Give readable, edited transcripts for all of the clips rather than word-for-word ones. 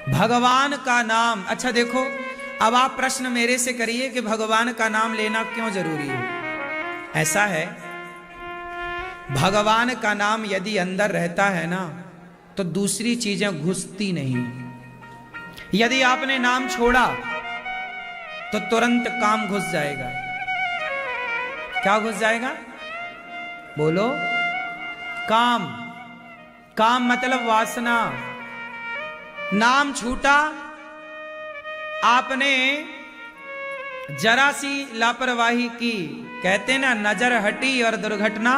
भगवान का नाम। अच्छा देखो, अब आप प्रश्न मेरे से करिए कि भगवान का नाम लेना क्यों जरूरी है। ऐसा है, भगवान का नाम यदि अंदर रहता है ना तो दूसरी चीजें घुसती नहीं। यदि आपने नाम छोड़ा तो तुरंत काम घुस जाएगा। क्या घुस जाएगा? बोलो। काम। काम मतलब वासना। नाम छूटा, आपने जरा सी लापरवाही की, कहते ना नजर हटी और दुर्घटना।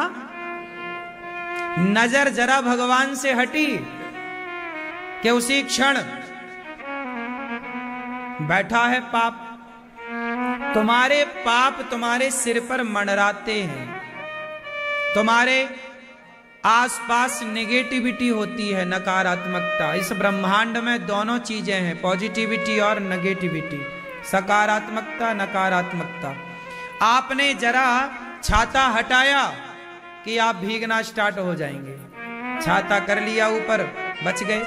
नजर जरा भगवान से हटी कि उसी क्षण बैठा है पाप। तुम्हारे पाप तुम्हारे सिर पर मंडराते हैं, तुम्हारे आसपास नेगेटिविटी होती है, नकारात्मकता। इस ब्रह्मांड में दोनों चीजें हैं, पॉजिटिविटी और नेगेटिविटी, सकारात्मकता नकारात्मकता। आपने जरा छाता हटाया कि आप भीगना स्टार्ट हो जाएंगे। छाता कर लिया ऊपर, बच गए।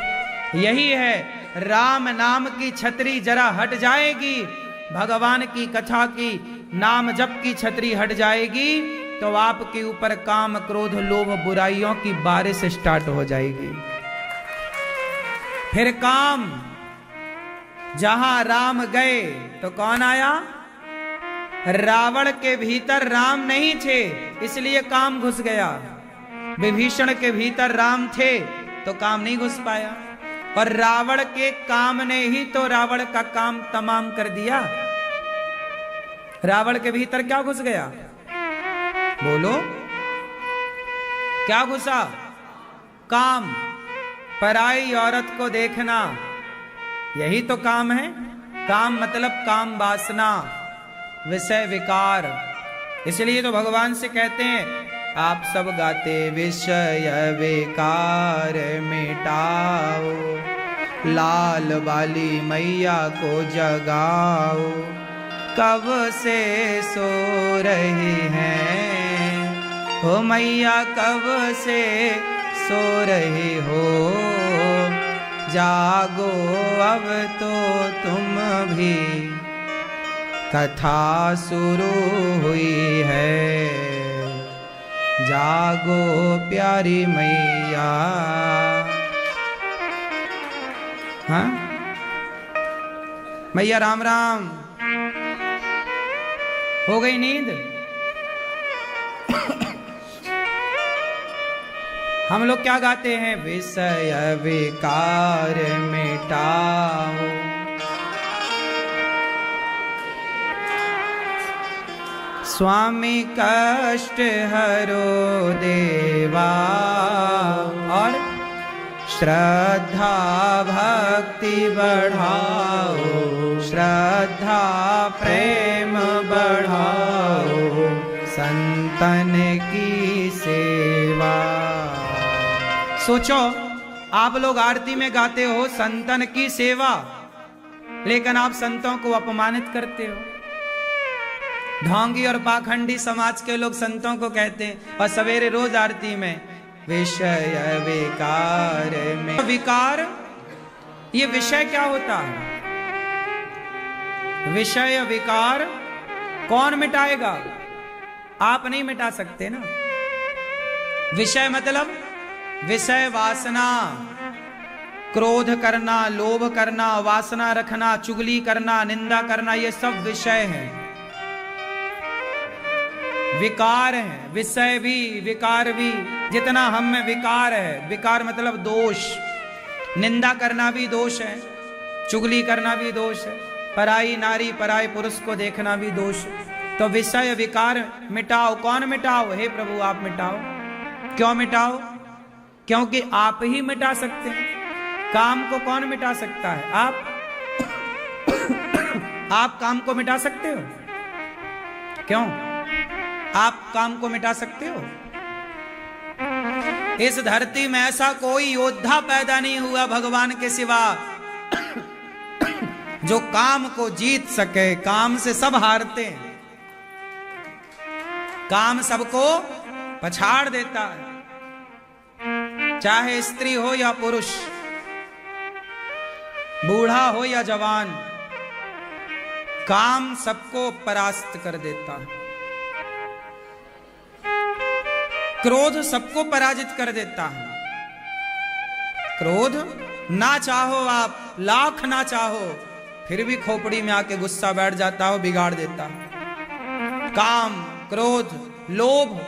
यही है, राम नाम की छतरी जरा हट जाएगी, भगवान की कथा की नाम जप की छतरी हट जाएगी तो आपके ऊपर काम क्रोध लोभ बुराइयों की बारिश स्टार्ट हो जाएगी। फिर काम, जहां राम गए तो कौन आया? रावण के भीतर राम नहीं थे इसलिए काम घुस गया। विभीषण के भीतर राम थे तो काम नहीं घुस पाया, और रावण के काम ने ही तो रावण का काम तमाम कर दिया। रावण के भीतर क्या घुस गया? बोलो, क्या घुसा? काम। पराई औरत को देखना, यही तो काम है। काम मतलब काम वासना, विषय विकार। इसलिए तो भगवान से कहते हैं, आप सब गाते विषय विकार मिटाओ, लाल वाली मैया को जगाओ, कब से सो रही हैं हो मैया, कब से सो रही हो, जागो अब तो तुम भी, कथा शुरू हुई है, जागो प्यारी मैया। हाँ मैया राम राम। हो गई नींद? हम लोग क्या गाते हैं? विषय विकार मिटाओ, स्वामी कष्ट हरो देवा, और श्रद्धा भक्ति बढ़ाओ, श्रद्धा प्रेम बढ़ाओ, संतन की सेवा। सोचो, आप लोग आरती में गाते हो संतन की सेवा, लेकिन आप संतों को अपमानित करते हो। ढोंगी और पाखंडी समाज के लोग संतों को कहते हैं, और सवेरे रोज आरती में विषय विकार में। विकार, ये विषय क्या होता है? विषय विकार कौन मिटाएगा? आप नहीं मिटा सकते ना। विषय मतलब विषय वासना, क्रोध करना, लोभ करना, वासना रखना, चुगली करना, निंदा करना, ये सब विषय हैं, विकार है। विषय भी विकार भी, जितना हम में विकार है, विकार मतलब दोष। निंदा करना भी दोष है, चुगली करना भी दोष है, पराई नारी पराई पुरुष को देखना भी दोष है। तो विषय विकार मिटाओ। कौन मिटाओ? हे प्रभु आप मिटाओ। क्यों मिटाओ? क्योंकि आप ही मिटा सकते हैं। काम को कौन मिटा सकता है? आप काम को मिटा सकते हो? क्यों? आप काम को मिटा सकते हो? इस धरती में ऐसा कोई योद्धा पैदा नहीं हुआ भगवान के सिवा जो काम को जीत सके। काम से सब हारते हैं, काम सबको पछाड़ देता है, चाहे स्त्री हो या पुरुष। बूढ़ा हो या जवान, काम सबको परास्त कर देता है। क्रोध सबको पराजित कर देता है। क्रोध ना चाहो आप, लाख ना चाहो, फिर भी खोपड़ी में आके गुस्सा बैठ जाता हो, बिगाड़ देता है। काम, क्रोध, लोभ,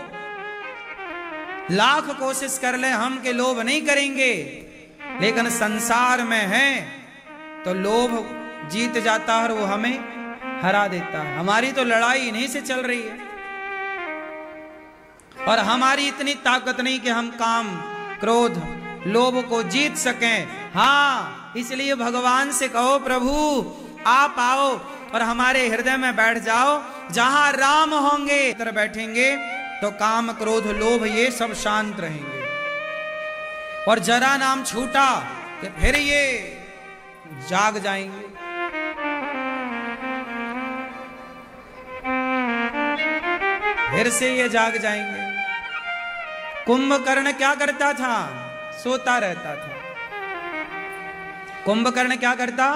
लाख कोशिश कर ले हम के लोभ नहीं करेंगे, लेकिन संसार में है तो लोभ जीत जाता है और वो हमें हरा देता है। हमारी तो लड़ाई इन्हीं से चल रही है, और हमारी इतनी ताकत नहीं कि हम काम, क्रोध, लोभ को जीत सकें। हाँ, इसलिए भगवान से कहो प्रभु आप आओ और हमारे हृदय में बैठ जाओ। जहां राम होंगे इधर बैठेंगे तो काम, क्रोध, लोभ ये सब शांत रहेंगे। और जरा नाम छूटा कि फिर ये जाग जाएंगे। फिर से ये जाग जाएंगे। कुंभकर्ण क्या करता था? सोता रहता था। कुंभकर्ण क्या करता?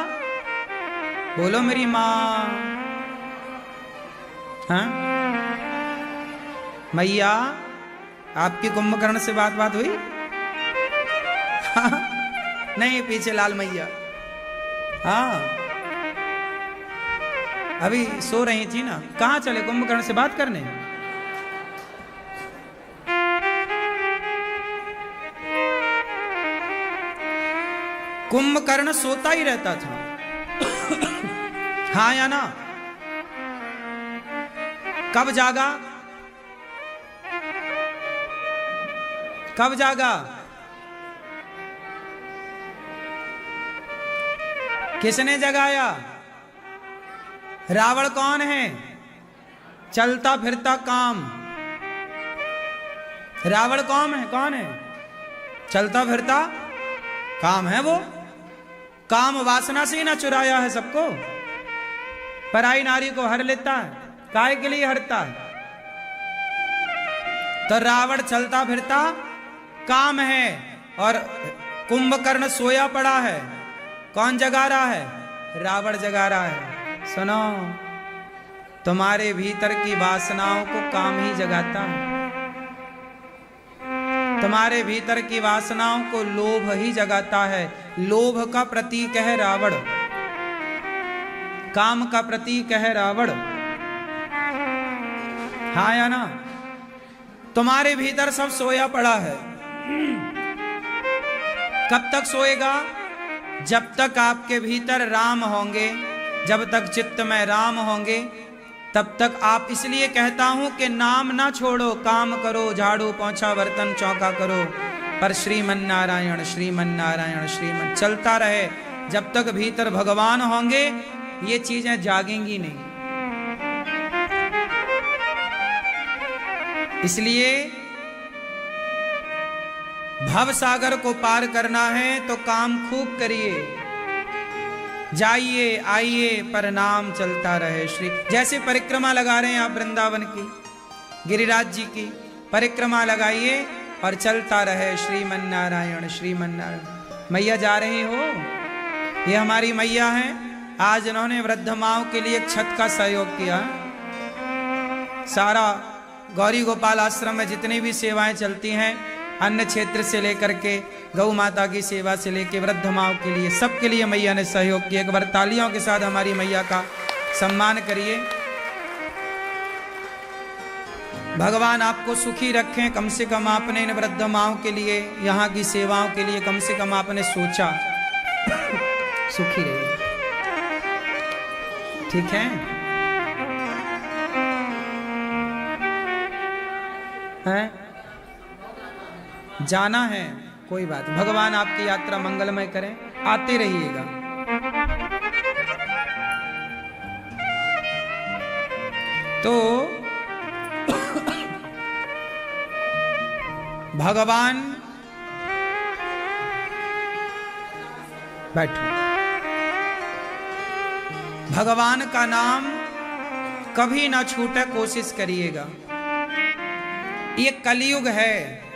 बोलो मेरी मां। हाँ मैया, आपकी कुंभकर्ण से बात हुई? हाँ? नहीं, पीछे लाल मैया। हाँ, अभी सो रही थी ना। कहां चले कुंभकर्ण से बात करने? कुंभकर्ण सोता ही रहता था। हाँ या ना? कब जागा? कब जागा? किसने जगाया? रावण कौन है? चलता फिरता काम। रावण कौन है? चलता फिरता काम है। वो काम वासना से ही ना चुराया है सबको। पराई नारी को हर लेता है, काहे के लिए हरता है? तो रावण चलता फिरता काम है, और कुंभकर्ण सोया पड़ा है। कौन जगा रहा है? रावण जगा रहा है। सुनो, तुम्हारे भीतर की वासनाओं को काम ही जगाता है। तुम्हारे भीतर की वासनाओं को लोभ ही जगाता है। लोभ का प्रतीक है रावण, काम का प्रतीक है रावण। हाँ या ना? तुम्हारे भीतर सब सोया पड़ा है। कब तक सोएगा? जब तक आपके भीतर राम होंगे, जब तक चित्त में राम होंगे, तब तक आप। इसलिए कहता हूं कि नाम ना छोड़ो, काम करो, झाड़ू पोंछा बर्तन चौका करो, पर श्रीमन नारायण श्रीमन नारायण श्रीमन चलता रहे। जब तक भीतर भगवान होंगे ये चीजें जागेंगी नहीं। इसलिए भव सागर को पार करना है तो काम खूब करिए, जाइए आइए, पर नाम चलता रहे। श्री जैसे परिक्रमा लगा रहे हैं आप वृंदावन की, गिरिराज जी की परिक्रमा लगाइए और चलता रहे श्रीमन नारायण श्रीमन नारायण। मैया जा रही हो, ये हमारी मैया हैं। आज इन्होंने वृद्ध माओं के लिए एक छत का सहयोग किया। सारा गौरी गोपाल आश्रम में जितनी भी सेवाएं चलती हैं, अन्य क्षेत्र से लेकर के गौ माता की सेवा से लेकर वृद्ध माओं के लिए, सबके लिए मैया ने सहयोग किया। एक बार तालियों के साथ हमारी मैया का सम्मान करिए। भगवान आपको सुखी रखें। कम से कम आपने इन वृद्ध माओं के लिए, यहाँ की सेवाओं के लिए कम से कम आपने सोचा। सुखी रहिए, ठीक है? हैं? जाना है, कोई बात। भगवान आपकी यात्रा मंगलमय करें, आते रहिएगा। तो भगवान, बैठो। भगवान का नाम कभी ना छूटे, कोशिश करिएगा। ये कलयुग है।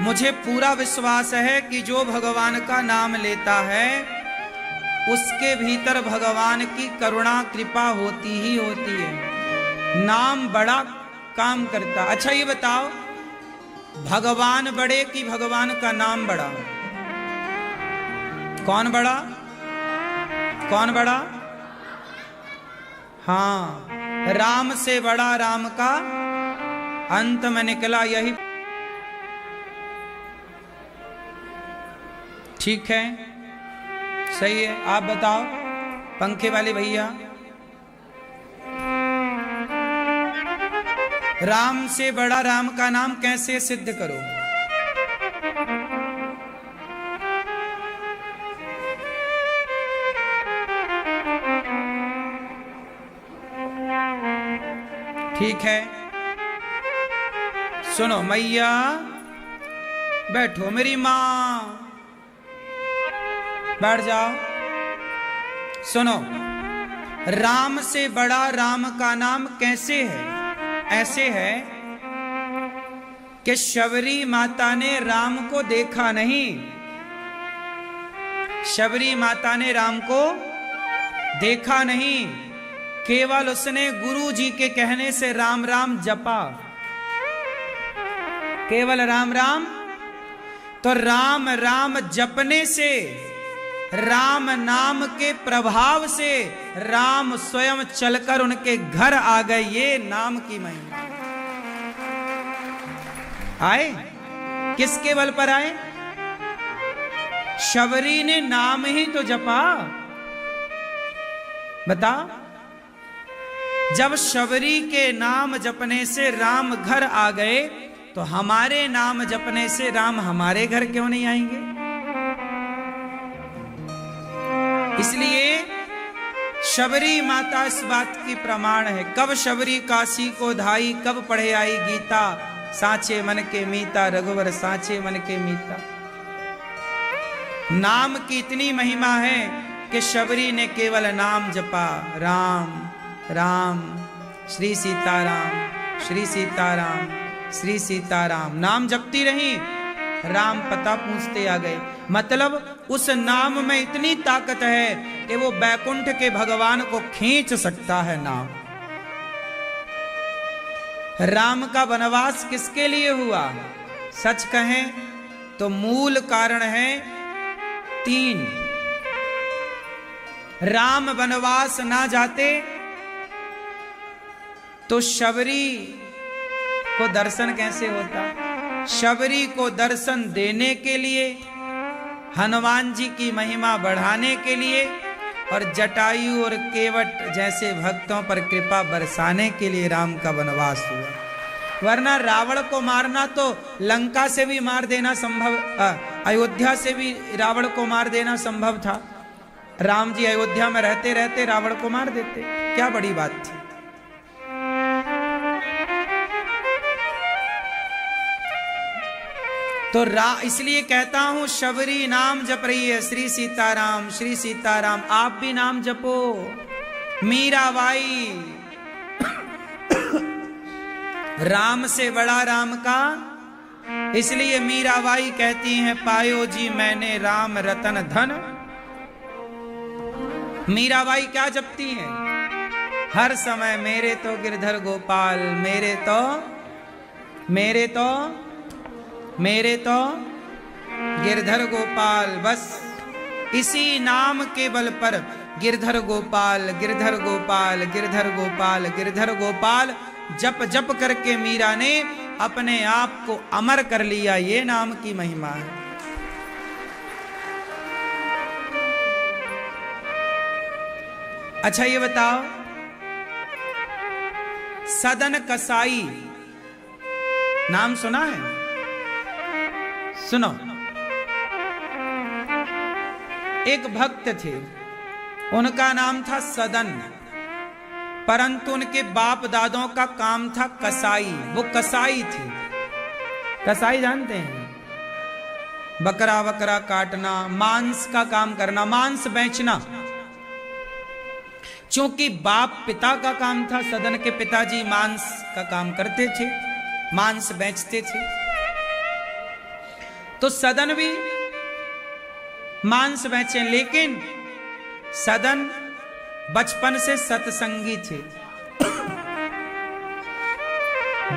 मुझे पूरा विश्वास है कि जो भगवान का नाम लेता है उसके भीतर भगवान की करुणा कृपा होती ही होती है। नाम बड़ा काम करता। अच्छा ये बताओ, भगवान बड़े कि भगवान का नाम बड़ा? कौन बड़ा? कौन बड़ा? हाँ, राम से बड़ा राम का अंत में निकला, यही ठीक है, सही है। आप बताओ पंखे वाले भैया, राम से बड़ा राम का नाम कैसे सिद्ध करो? ठीक है, सुनो मैया, बैठो मेरी मां, बैठ जाओ। सुनो, राम से बड़ा राम का नाम कैसे है? ऐसे है कि शबरी माता ने राम को देखा नहीं। शबरी माता ने राम को देखा नहीं, केवल उसने गुरु जी के कहने से राम राम जपा, केवल राम राम। तो राम राम जपने से, राम नाम के प्रभाव से राम स्वयं चलकर उनके घर आ गए। ये नाम की महिमा। आए, किसके बल पर आए? शबरी ने नाम ही तो जपा। बता, जब शबरी के नाम जपने से राम घर आ गए, तो हमारे नाम जपने से राम हमारे घर क्यों नहीं आएंगे? इसलिए शबरी माता इस बात की प्रमाण है। कब शबरी काशी को धाई, कब पढ़े आई गीता, साचे मन के मीता, रघुवर साचे मन के मीता। नाम की इतनी महिमा है कि शबरी ने केवल नाम जपा, राम राम, श्री सीताराम, श्री सीताराम, श्री सीताराम। नाम जपती रही, राम पता पूछते आ गए। मतलब उस नाम में इतनी ताकत है कि वो बैकुंठ के भगवान को खींच सकता है नाम। राम का वनवास किसके लिए हुआ? सच कहें तो मूल कारण है 3। राम वनवास ना जाते तो शबरी को दर्शन कैसे होता? शबरी को दर्शन देने के लिए, हनुमान जी की महिमा बढ़ाने के लिए, और जटायु और केवट जैसे भक्तों पर कृपा बरसाने के लिए राम का वनवास हुआ। वरना रावण को मारना तो लंका से भी मार देना संभव, अयोध्या से भी रावण को मार देना संभव था। राम जी अयोध्या में रहते रहते रावण को मार देते, क्या बड़ी बात थी। तो इसलिए कहता हूं, शबरी नाम जप रही है, श्री सीताराम, श्री सीताराम। आप भी नाम जपो। मीराबाई, राम से बड़ा राम का, इसलिए मीराबाई कहती हैं, पायो जी मैंने राम रतन धन। मीराबाई क्या जपती हैं? हर समय मेरे तो गिरधर गोपाल, मेरे तो गिरधर गोपाल। बस इसी नाम के बल पर गिरधर गोपाल, गिरधर गोपाल, गिरधर गोपाल, गिरधर गोपाल जप जप करके मीरा ने अपने आप को अमर कर लिया। ये नाम की महिमा है। अच्छा ये बताओ, सदन कसाई नाम सुना है? सुनो, एक भक्त थे, उनका नाम था सदन, परंतु उनके बाप दादों का काम था कसाई। वो कसाई थे। कसाई जानते हैं? बकरा वकरा काटना, मांस का काम करना, मांस बेचना। चूंकि बाप पिता का काम था, सदन के पिताजी मांस का काम करते थे, मांस बेचते थे, तो सदन भी मांस बेचे। लेकिन सदन बचपन से सत्संगी थे,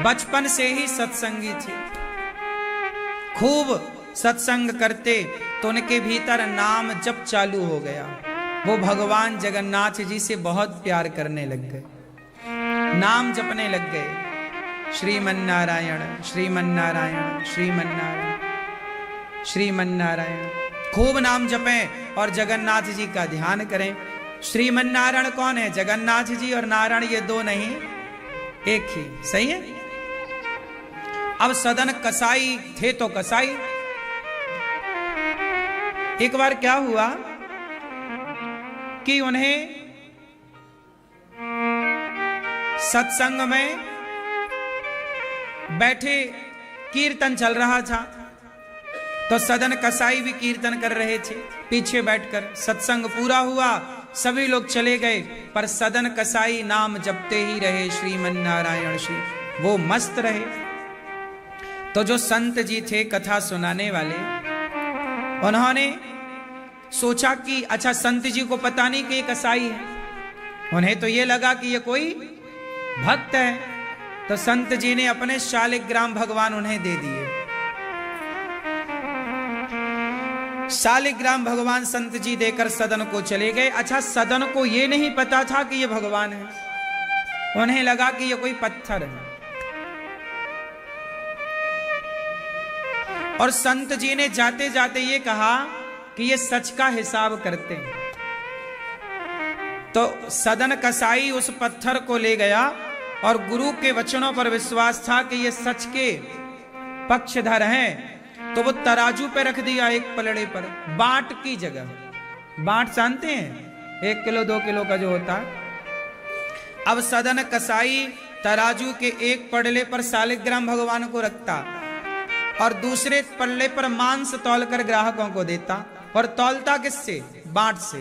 बचपन से ही सत्संगी थे, खूब सत्संग करते तो उनके भीतर नाम जप चालू हो गया। वो भगवान जगन्नाथ जी से बहुत प्यार करने लग गए, नाम जपने लग गए, श्रीमन्नारायण श्रीमन्नारायण श्रीमन्नारायण श्रीमन्नारायण। खूब नाम जपें और जगन्नाथ जी का ध्यान करें। श्रीमन्नारायण कौन है? जगन्नाथ जी, और नारायण ये दो नहीं, एक ही, सही है। अब सदन कसाई थे तो कसाई। एक बार क्या हुआ कि उन्हें सत्संग में बैठे कीर्तन चल रहा था, तो सदन कसाई भी कीर्तन कर रहे थे पीछे बैठकर। सत्संग पूरा हुआ, सभी लोग चले गए, पर सदन कसाई नाम जपते ही रहे, श्रीमन्नारायण श्री। वो मस्त रहे। तो जो संत जी थे कथा सुनाने वाले, उन्होंने सोचा कि अच्छा संत जी को पता नहीं कि ये कसाई है, उन्हें तो ये लगा कि ये कोई भक्त है। तो संत जी ने अपने शालिग्राम भगवान उन्हें दे दिए। शालिग्राम भगवान संत जी देकर सदन को चले गए। अच्छा सदन को ये नहीं पता था कि ये भगवान है, उन्हें लगा कि ये कोई पत्थर है। और संत जी ने जाते जाते ये कहा कि ये सच का हिसाब करते हैं। तो सदन कसाई उस पत्थर को ले गया और गुरु के वचनों पर विश्वास था कि ये सच के पक्षधर हैं, तो वो तराजू पे रख दिया एक पलड़े पर, बाट की जगह। बाट जानते हैं, 1 किलो 2 किलो का जो होता है। अब सदन कसाई तराजू के एक पलड़े पर शालिग्राम भगवान को रखता और दूसरे पल्ले पर मांस तौलकर ग्राहकों को देता, और तौलता किससे? बाट से।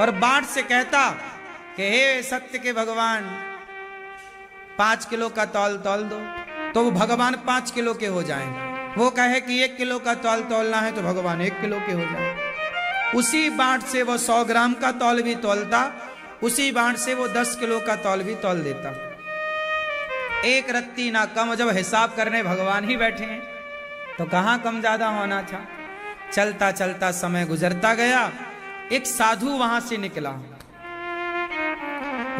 और बाट से कहता कि हे सत्य के भगवान 5 किलो का तौल तौल दो, तो वो भगवान 5 किलो के हो जाएं। वो कहे कि 1 किलो का तौल तौलना है तो भगवान 1 किलो के हो जाए। उसी बाट से वो 100 ग्राम का तौल भी तौलता, उसी बाट से वो 10 किलो का तौल भी तौल देता। एक रत्ती ना कम। जब हिसाब करने भगवान ही बैठे हैं तो कहां कम ज्यादा होना था। चलता चलता समय गुजरता गया। एक साधु वहां से निकला।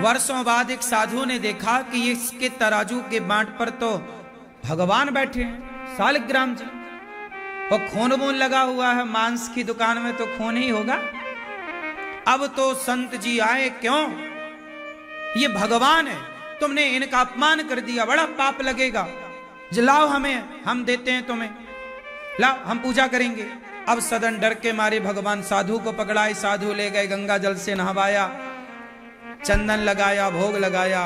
वर्षों बाद एक साधु ने देखा कि इसके तराजू के बाट पर तो भगवान बैठे हैं, शालिग्राम जी, और खून बून लगा हुआ है। मांस की दुकान में तो खून ही होगा। अब तो संत जी आए, क्यों? ये भगवान है, तुमने इनका अपमान कर दिया, बड़ा पाप लगेगा। लाओ हमें, हम देते हैं तुम्हें, लाओ हम पूजा करेंगे। अब सदन डर के मारे भगवान साधु को पकड़ाए, साधु ले गए, गंगा जल से नहवाया, चंदन लगाया, भोग लगाया।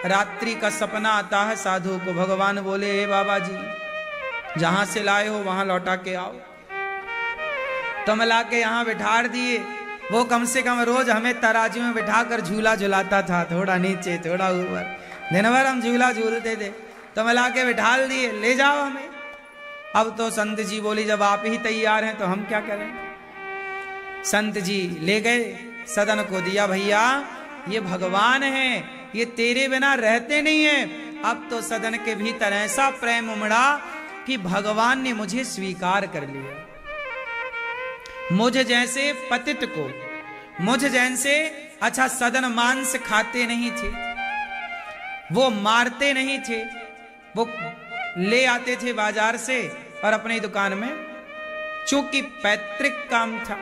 रात्रि का सपना आता है साधु को। भगवान बोले, हे बाबा जी, जहां से लाए हो वहां लौटा के आओ। तुम ला के यहां बिठा दिए। वो कम से कम रोज हमें तराजू में बिठाकर झूला झुलाता था, थोड़ा नीचे थोड़ा ऊपर, दिन भर हम झूला झूलते थे। तुम ला के बिठा दिए, ले जाओ हमें। अब तो संत जी बोली, जब आप ही तैयार हैं तो हम क्या करें। संत जी ले गए, सदन को दिया, भैया ये भगवान है, ये तेरे बिना रहते नहीं है। अब तो सदन के भीतर ऐसा प्रेम उमड़ा कि भगवान ने मुझे स्वीकार कर लिया। मुझ जैसे पतित को, मुझ जैसे, अच्छा सदन मांस खाते नहीं थे, वो मारते नहीं थे, वो ले आते थे बाजार से और अपनी दुकान में, चूंकि पैतृक काम था।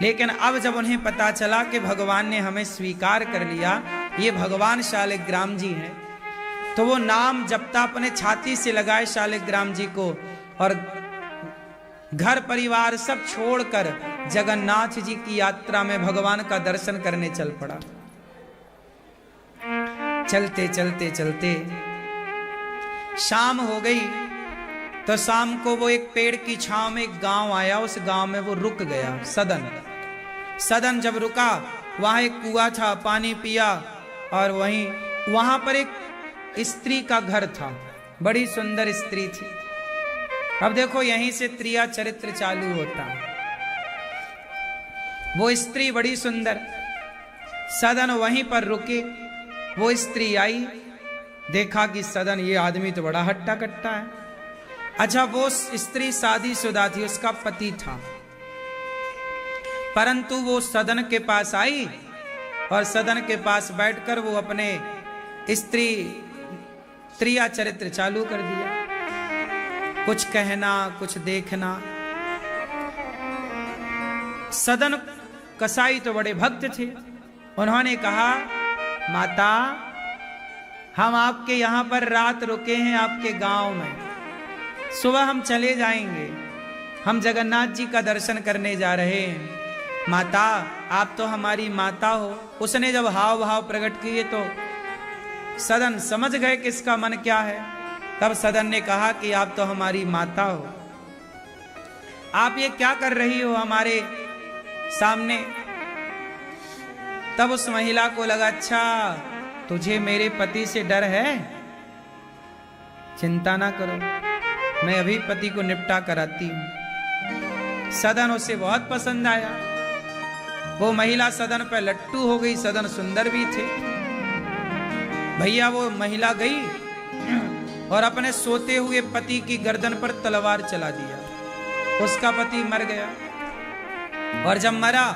लेकिन अब जब उन्हें पता चला कि भगवान ने हमें स्वीकार कर लिया, ये भगवान शालिग्राम जी हैं, तो वो नाम जपता अपने छाती से लगाए शालिग्राम जी को, और घर परिवार सब छोड़कर जगन्नाथ जी की यात्रा में भगवान का दर्शन करने चल पड़ा। चलते चलते चलते शाम हो गई। तो शाम को वो एक पेड़ की छांव में एक गांव आया, उस गांव में वो रुक गया। सदन जब रुका, वहां एक कुआं था, पानी पिया, और वहां पर एक स्त्री का घर था, बड़ी सुंदर स्त्री थी। अब देखो यहीं से त्रिया चरित्र चालू होता। वो स्त्री बड़ी सुंदर। सदन वहीं पर रुके, वो स्त्री आई, देखा कि सदन ये आदमी तो बड़ा हट्टा कट्टा है। अच्छा, वो स्त्री शादीशुदा थी, उसका पति था, परंतु वो सदन के पास आई और सदन के पास बैठकर वो अपने स्त्री त्रिया चरित्र चालू कर दिया, कुछ कहना कुछ देखना। सदन कसाई तो बड़े भक्त थे, उन्होंने कहा, माता हम आपके यहां पर रात रुके हैं आपके गांव में, सुबह हम चले जाएंगे, हम जगन्नाथ जी का दर्शन करने जा रहे हैं। माता आप तो हमारी माता हो। उसने जब हाव भाव प्रकट किए तो सदन समझ गए कि इसका मन क्या है। तब सदन ने कहा कि आप तो हमारी माता हो, आप ये क्या कर रही हो हमारे सामने। तब उस महिला को लगा, अच्छा तुझे मेरे पति से डर है, चिंता ना करो, मैं अभी पति को निपटा कराती हूं। सदन उसे बहुत पसंद आया, वो महिला सदन पे लट्टू हो गई। सदन सुंदर भी थे। भैया वो महिला गई और अपने सोते हुए पति की गर्दन पर तलवार चला दिया, उसका पति मर गया। और जब मरा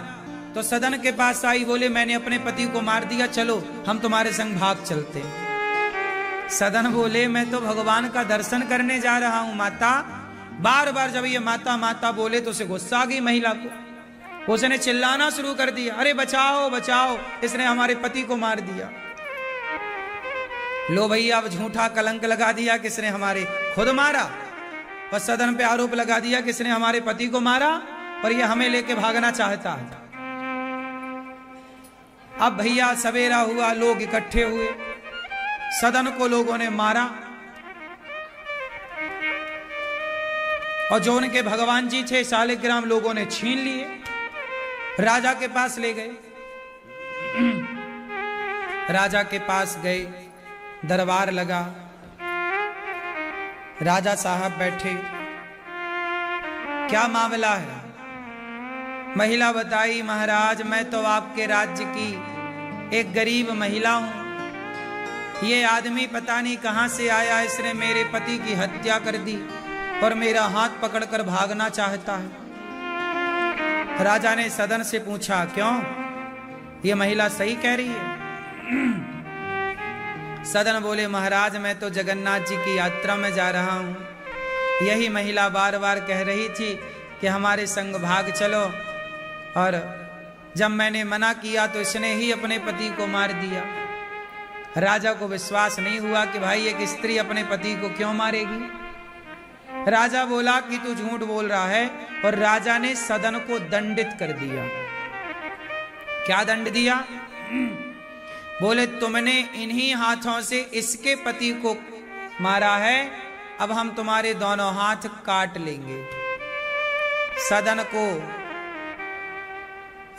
तो सदन के पास आई, बोले मैंने अपने पति को मार दिया, चलो हम तुम्हारे संग भाग चलते। सदन बोले मैं तो भगवान का दर्शन करने जा रहा हूं माता। बार बार जब ये माता माता बोले तो उसे गुस्सा आ गई महिला को, उसने चिल्लाना शुरू कर दिया, अरे बचाओ बचाओ, इसने हमारे पति को मार दिया। लो भैया, अब झूठा कलंक लगा दिया, किसने हमारे खुद मारा, और सदन पे आरोप लगा दिया किसने हमारे पति को मारा और ये हमें लेके भागना चाहता है। अब भैया सवेरा हुआ, लोग इकट्ठे हुए, सदन को लोगों ने मारा और जो उनके भगवान जी थे शालिग्राम लोगों ने छीन लिए, राजा के पास ले गए। राजा के पास गए, दरबार लगा, राजा साहब बैठे, क्या मामला है। महिला बताई, महाराज मैं तो आपके राज्य की एक गरीब महिला हूं, ये आदमी पता नहीं कहां से आया, इसने मेरे पति की हत्या कर दी और मेरा हाथ पकड़कर भागना चाहता है। राजा ने सदन से पूछा, क्यों, ये महिला सही कह रही है। सदन बोले, महाराज मैं तो जगन्नाथ जी की यात्रा में जा रहा हूं, यही महिला बार बार कह रही थी कि हमारे संग भाग चलो, और जब मैंने मना किया तो इसने ही अपने पति को मार दिया। राजा को विश्वास नहीं हुआ कि भाई एक स्त्री अपने पति को क्यों मारेगी। राजा बोला कि तू झूठ बोल रहा है, और राजा ने सदन को दंडित कर दिया। क्या दंड दिया? बोले तुमने इन्हीं हाथों से इसके पति को मारा है, अब हम तुम्हारे दोनों हाथ काट लेंगे। सदन को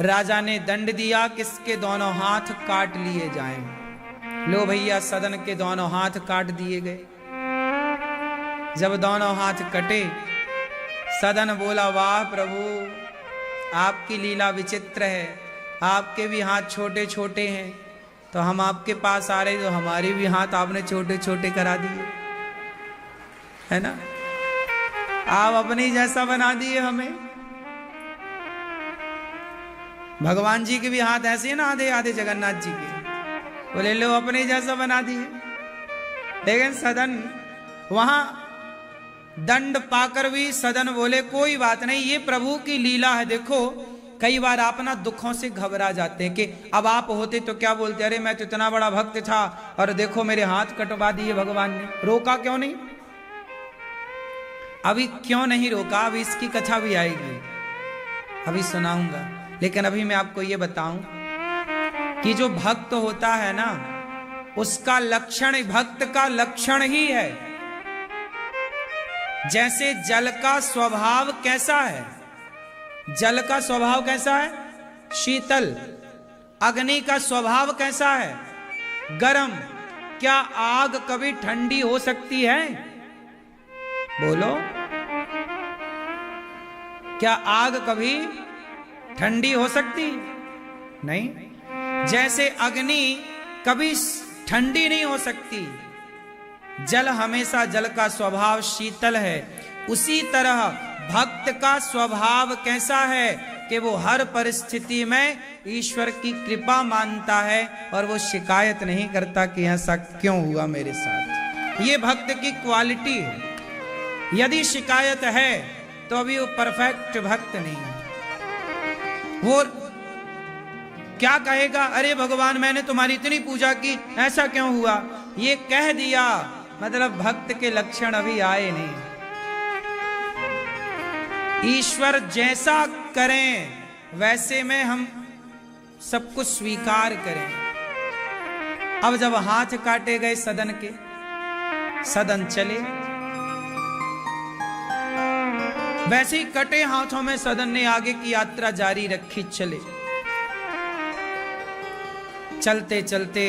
राजा ने दंड दिया कि इसके दोनों हाथ काट लिए जाएं। लो भैया, सदन के दोनों हाथ काट दिए गए। जब दोनों हाथ कटे, सदन बोला, वाह प्रभु, आपकी लीला विचित्र है, आपके भी हाथ छोटे छोटे हैं, तो हम आपके पास आ रहे तो हमारे भी हाथ आपने छोटे छोटे करा दिए, है ना। आप अपने जैसा बना दिए हमें। भगवान जी के भी हाथ ऐसे ना, आधे आधे जगन्नाथ जी के, बोले लो अपने जैसा बना दिए। लेकिन सदन वहां दंड पाकर भी सदन बोले, कोई बात नहीं, ये प्रभु की लीला है। देखो कई बार आप ना दुखों से घबरा जाते हैं कि अब आप होते तो क्या बोलते, अरे मैं तो इतना बड़ा भक्त था और देखो मेरे हाथ कटवा दिए भगवान ने, रोका क्यों नहीं। अभी क्यों नहीं रोका, अभी इसकी कथा भी आएगी, अभी सुनाऊंगा। लेकिन अभी मैं आपको ये बताऊं कि जो भक्त होता है ना, उसका लक्षण भक्त का लक्षण ही है। जैसे जल का स्वभाव कैसा है, जल का स्वभाव कैसा है, शीतल। अग्नि का स्वभाव कैसा है, गर्म। क्या आग कभी ठंडी हो सकती है? बोलो, क्या आग कभी ठंडी हो सकती? नहीं। जैसे अग्नि कभी ठंडी नहीं हो सकती, जल हमेशा, जल का स्वभाव शीतल है, उसी तरह भक्त का स्वभाव कैसा है कि वो हर परिस्थिति में ईश्वर की कृपा मानता है और वो शिकायत नहीं करता कि ऐसा क्यों हुआ मेरे साथ। ये भक्त की क्वालिटी है। यदि शिकायत है तो अभी वो परफेक्ट भक्त नहीं है। वो क्या कहेगा, अरे भगवान मैंने तुम्हारी इतनी पूजा की, ऐसा क्यों हुआ, ये कह दिया मतलब भक्त के लक्षण अभी आए नहीं। ईश्वर जैसा करें वैसे में हम सब कुछ स्वीकार करें। अब जब हाथ काटे गए सदन के, सदन चले, वैसे ही कटे हाथों में सदन ने आगे की यात्रा जारी रखी। चले चलते चलते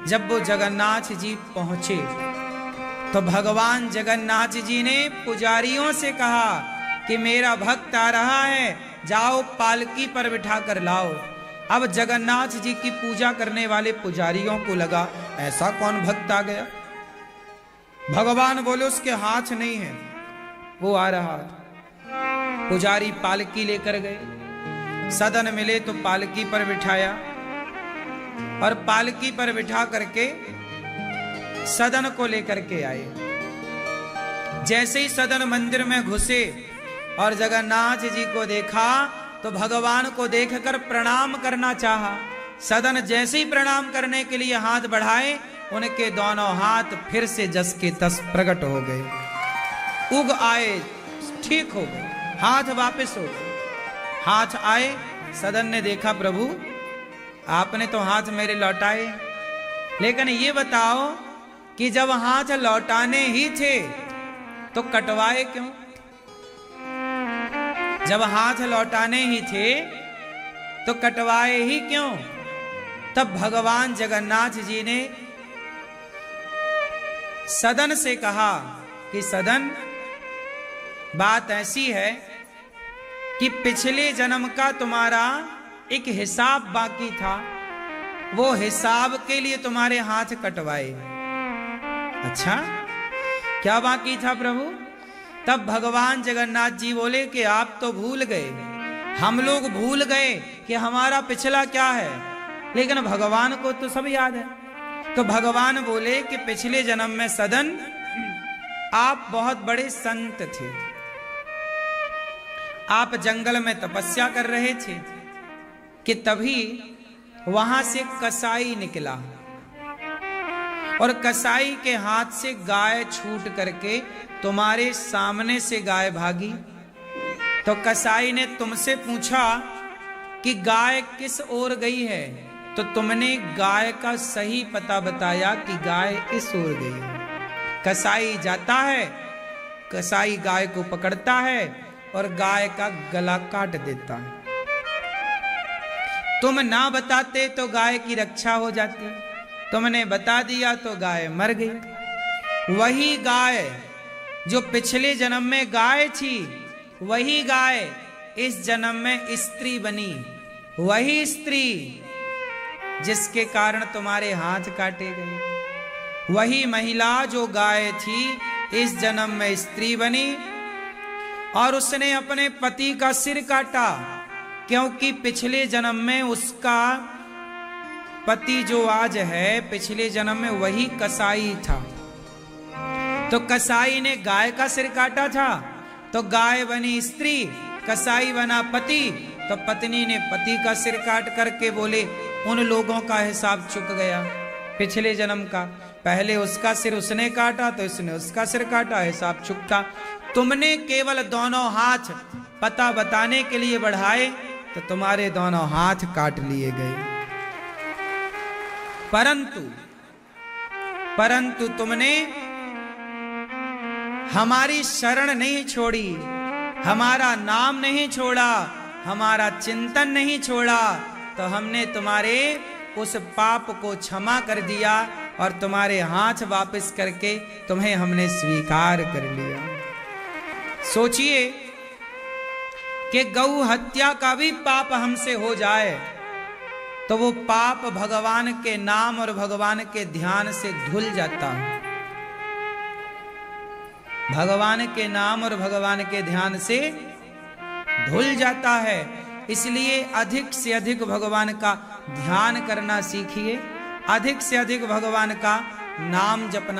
जब वो जगन्नाथ जी पहुंचे तो भगवान जगन्नाथ जी ने पुजारियों से कहा कि मेरा भक्त आ रहा है, जाओ पालकी पर बिठा कर लाओ। अब जगन्नाथ जी की पूजा करने वाले पुजारियों को लगा ऐसा कौन भक्त आ गया। भगवान बोले उसके हाथ नहीं है, वो आ रहा। पुजारी पालकी लेकर गए, सदन मिले तो पालकी पर बिठाया और पालकी पर बिठा करके सदन को लेकर के आए। जैसे ही सदन मंदिर में घुसे और जगन्नाथ जी को देखा तो भगवान को देखकर प्रणाम करना चाहा। सदन जैसे ही प्रणाम करने के लिए हाथ बढ़ाए, उनके दोनों हाथ फिर से जस के तस प्रकट हो गए, उग आए, ठीक हो गए, हाथ वापस हो गए। हाथ आए, सदन ने देखा प्रभु आपने तो हाथ मेरे लौटाए, लेकिन ये बताओ कि जब हाथ लौटाने ही थे तो कटवाए क्यों? जब हाथ लौटाने ही थे तो कटवाए ही क्यों? तब भगवान जगन्नाथ जी ने सदन से कहा कि सदन, बात ऐसी है कि पिछले जन्म का तुम्हारा एक हिसाब बाकी था, वो हिसाब के लिए तुम्हारे हाथ कटवाए। अच्छा, क्या बाकी था प्रभु? तब भगवान जगन्नाथ जी बोले कि आप तो भूल गए, हम लोग भूल गए कि हमारा पिछला क्या है, लेकिन भगवान को तो सब याद है। तो भगवान बोले कि पिछले जन्म में सदन आप बहुत बड़े संत थे, आप जंगल में तपस्या कर रहे थे कि तभी वहां से कसाई निकला और कसाई के हाथ से गाय छूट करके तुम्हारे सामने से गाय भागी। तो कसाई ने तुमसे पूछा कि गाय किस ओर गई है, तो तुमने गाय का सही पता बताया कि गाय इस ओर गई है। कसाई जाता है, कसाई गाय को पकड़ता है और गाय का गला काट देता है। तुम ना बताते तो गाय की रक्षा हो जाती, तुमने बता दिया तो गाय मर गई। वही गाय जो पिछले जन्म में गाय थी, वही गाय इस जन्म में स्त्री बनी। वही स्त्री जिसके कारण तुम्हारे हाथ काटे गए, वही महिला जो गाय थी इस जन्म में स्त्री बनी और उसने अपने पति का सिर काटा, क्योंकि पिछले जन्म में उसका पति जो आज है, पिछले जन्म में वही कसाई था। तो कसाई ने गाय का सिर काटा था तो गाय बनी स्त्री, कसाई बना पति, तो पत्नी ने पति का सिर काट करके बोले उन लोगों का हिसाब चुक गया पिछले जन्म का। पहले उसका सिर उसने काटा तो इसने उसका सिर काटा, हिसाब चुका। तुमने केवल दोनों हाथ पता बताने के लिए बढ़ाए तो तुम्हारे दोनों हाथ काट लिए गए। परंतु तुमने हमारी शरण नहीं छोड़ी, हमारा नाम नहीं छोड़ा, हमारा चिंतन नहीं छोड़ा, तो हमने तुम्हारे उस पाप को क्षमा कर दिया और तुम्हारे हाथ वापस करके तुम्हें हमने स्वीकार कर लिया। सोचिए, कि गौ हत्या का भी पाप हमसे हो जाए तो वो पाप भगवान के नाम और भगवान के ध्यान से धुल जाता है। भगवान के नाम और भगवान के ध्यान से धुल जाता है। इसलिए अधिक से अधिक भगवान का ध्यान करना सीखिए, अधिक से अधिक भगवान का नाम जपना